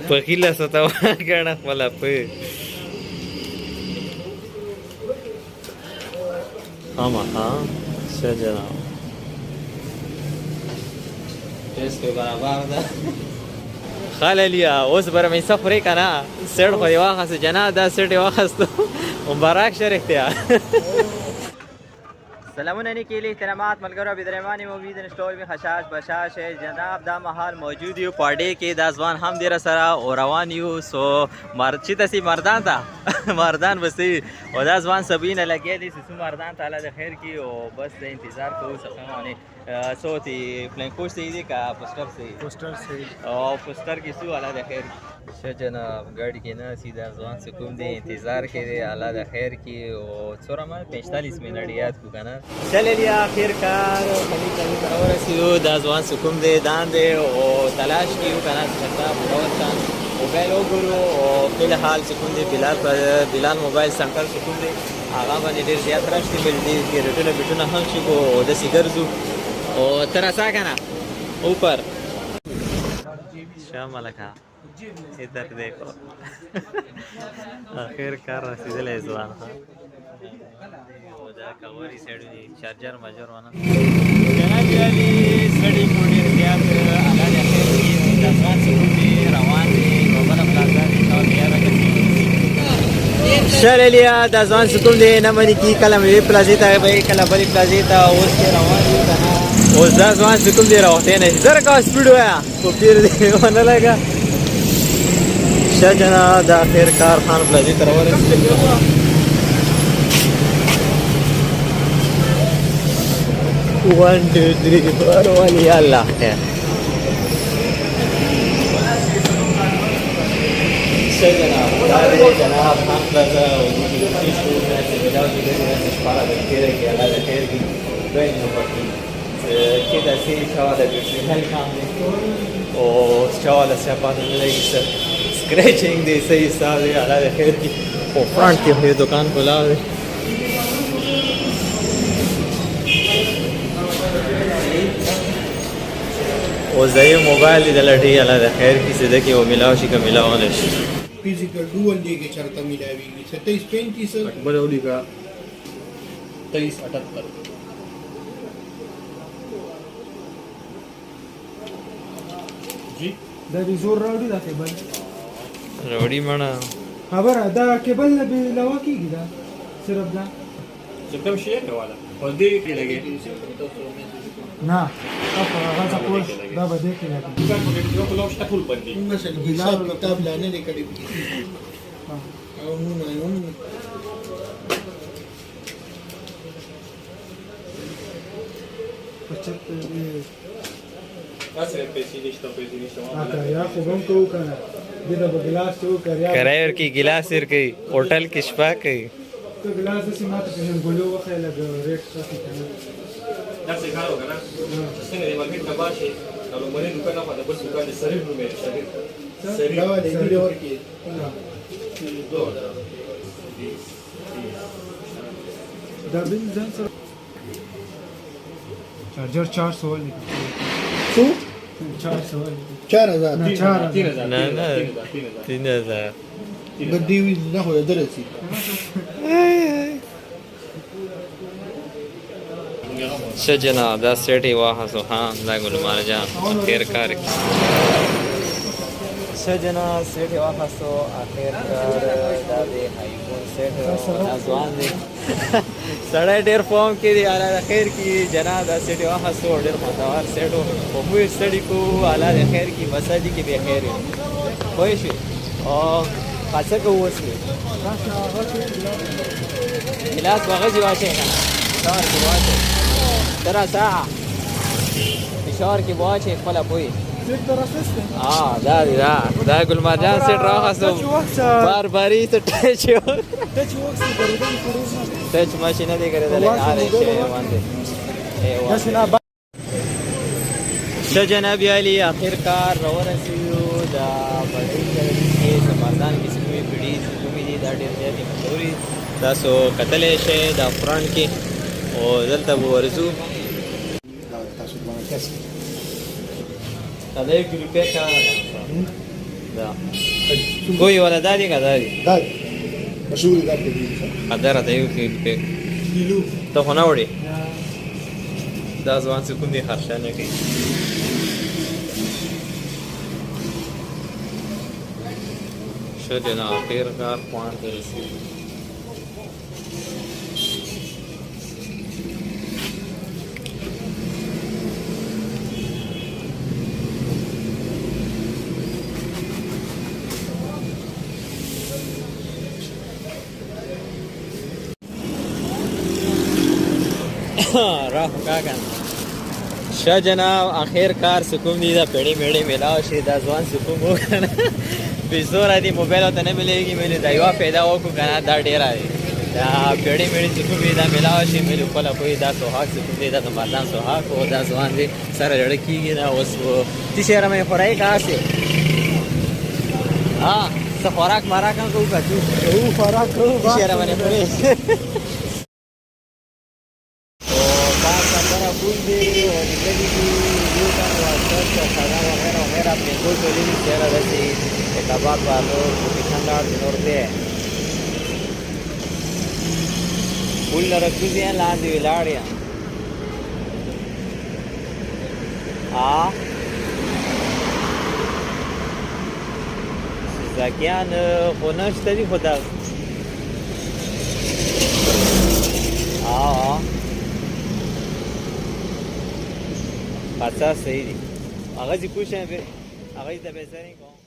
په خیله ستو کنه خپل په اما ها سجنا اس کے برابر ده خاللیا اوس بر مې سفرې کنه سړ خو دی واخص جنا دا سړ واخستو مبارک شریکتیا سلامونه نیکی لی احترامات ملګرو بدرمانی موجود انسټول می خشاش بشاش جناب دا محل موجود یو پاډې کې دا ځوان هم ډیر سره او روان یو سو مرچی تسی مردان تا مردان بسې او دا ځوان سبینه لګې دي سو مردان تعالی د خیر کی او بس انتظار کوو څنګه صوتي پلان کوش سي دي کا پوسټر سي او پوسټر کی سو الله د خیر شه جناب ګاډي کې نه سیده ځوان سے کوم دي انتظار کې دي الله د خیر کی او څوره ما 45 منټ یاد کو کنه چلے لیا اخر کار خلی کلی اور سیو دا ځوان سے کوم دي دان دي او تلاش کیو کنه څنګه اور چان موبایل وګورو او په حال سے کوم دي بلال موبایل سنټر سے کوم دي هغه باندې ډیر زیات راشي بل دي رټونه بټونه هم شي کو د سیګرزو او ترا سا کنه اوپر شامل کا ادھر دیکھو آخر کار رسیدلې ځوان ها دا کوري سړی چارجر ماجر ونه جناب علي سړی کوډي زیات الله دې خیر کړي دا ځوان څنګه روان دي وبله پلازا دي نو بیا راځي شرلیا دا ځوان څنګه دي نه مني کی کلم وی پلازا ته به کله بلی پلازا ته اوس روان دي کنه اوس دا ځوان څنګه دي راوته نه زر کا سپیډ ویا کو پیر دې ونه لگا شجنا دا خیر کار خان پلازا ته ورسېږي 1 2 3 4 ولي الله خير سيدنا جناب خان پلازا كده سي شواله بيشتغل كامل او شواله سيابان ليس سكريتشنج دي سي ساوي على خير کی او فرنٹ کی ہوئی دکان کھلا ہے او زي موبایل د لټي الله د خیر کی سده کې او ملاو شي که ملاو نشي فزیکل ډول دی کې چرته ملاويږي 27 35 اکبر اولی کا 23 78 جی دا دې زور راوړي دا کېبل روړی مړه خبره دا کېبل نه به لوا کېږي دا صرف دا چې کوم شی کوله او دې کې لګي نه هغه ځکه دا به دې کې لګي دا په دې یو کلو شته ټول باندې مثلا حساب کتاب لاندې لیکلي او نو تاسو پیسې نشته یا خو هم کوو کنه دې دا ګلاس تو کریا کرایور کی ګلاس ور کی هوټل کې شپه کوي ته ګلاس سي ماته په ګلو وخه لګ ریټ څه کنه دا څه کارو کنه څنګه دې مارکیټ ته باشي نو مونږ نه کنه په بل څه کې سری نو مې سری دا ولې دې ورکی دا بل ځان سره چارجر 400 ولې څو 400 4000 نه 4000 نه نه 3000 بدی وی نه هو درسي شجنا دا سټي واه سبحان دا ګل مارجان خیر کار شجنا سټي واه سو اخر کار دا دې هایفون سټ ځوان دي سړی ډېر فوم کې دی اعلی خیر کی جنا دا سټي واه سو ډېر متوار سټ او مو سټي کو اعلی خیر کی مساجد کې به خیر وي شي او خاصه کو وسه ګلاس باغ واشه کنه دار کې واشه ترى ساعة إشار كي بواجه فلا بوي دا كل ما جان سيد راخصو بارباري تتش تتش ماشي ندي كده دلين عاري شيء وانده شجن أبي علي آخر کار رو رسیو دا بڑی کردی سماردان کی سکوی بڑی سکوی دی دا دیر زیادی مشهوری دا سو قتل شه دا فرانٹ کی او دلته ورزو دا 1 روپیا کا دا کوئی ولا دادی کا دادی دا مشهور دا په دې قدر ته یو کې کیلو ته خو نه وړي دا ځوان سکون دي خرشانه کوي شدنا اخر کار خوان ته رسید راهو کاکا شاه جناب اخر کار سکون دی دا پیڑی میڑی ملاو شي دا ځوان سکون وکنه پیسو را دی موبایل ته نه ملېږي مې دا یو پیدا وکړو کنه دا ډیر دی دا پیڑی میڑی سکون دی دا ملاو شي مې خپل کوئی دا سوهاګ سکون دی دا مردان سوهاګ او دا ځوان دی سره لړ کیږي نه اوس تی شهر مې خورای کاسه ها څه خوراک ماراک هم کوو کچو او خوراک کوو تی شهر مې خورای फूल भी और निकली भी यू का वाटर खाना वगैरह वगैरह अपने को चली भी चेहरा वैसे कबाब वालों ठंडा दिनों पे फूल रखी दिए लांदी लाड़ियाँ زاکیان خونش تدی خدا خاصه صحیح دي هغه چې کوشش به هغه د بهترین کوم